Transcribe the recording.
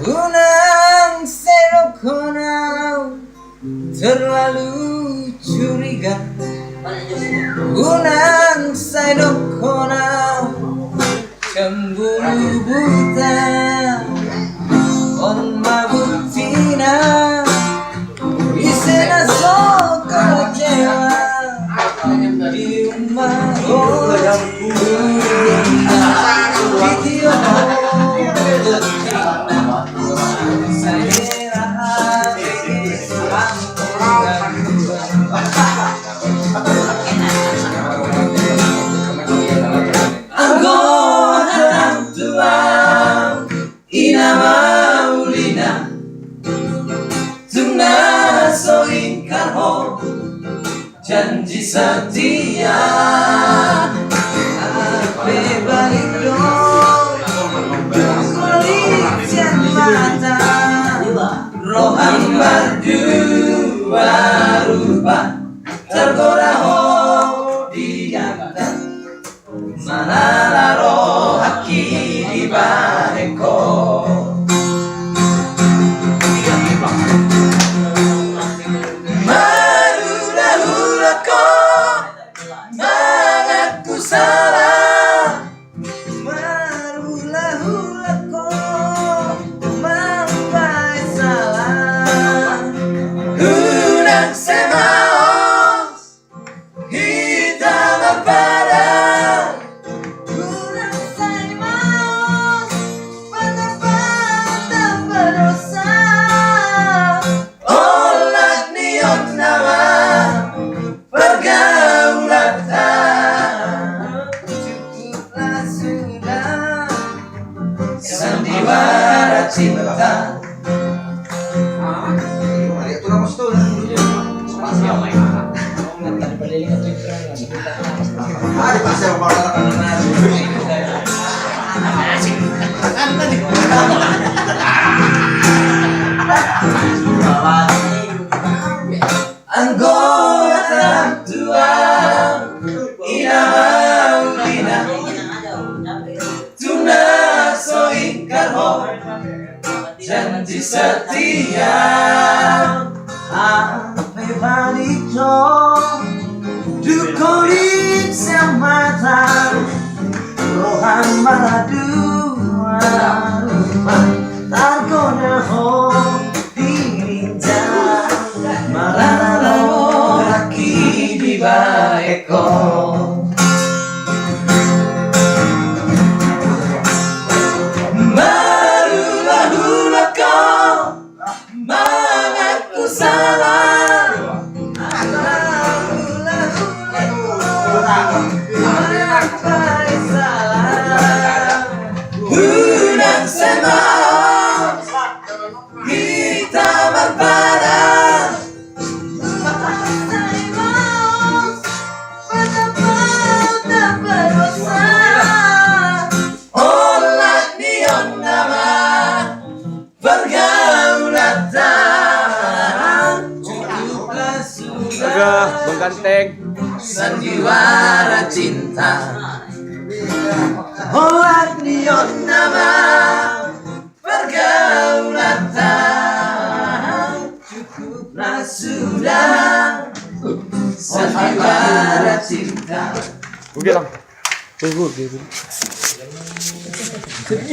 Unang serokonau terlalu curiga. Unang serokonau cemburu buta. On mabutina isena soka kecewa di rumah janji setia ape balik dong kulit yang mata rohan berdua rupa tergoda ho diantar mana laro haki di bareko. Sandiwara cinta. Anggota tua janji setia ape balik dong dukolit semata rohan dua rupa targona ho dirinja malalalo laki di baeko. Unang semalam kita berbadan tak berdosa. Olah nion nama pergaulan cukuplah sudah mengganteng sandiwara cinta. Olah nion nama pergaulan cukuplah sudah sandiwara cinta. Oke lang. Tunggu.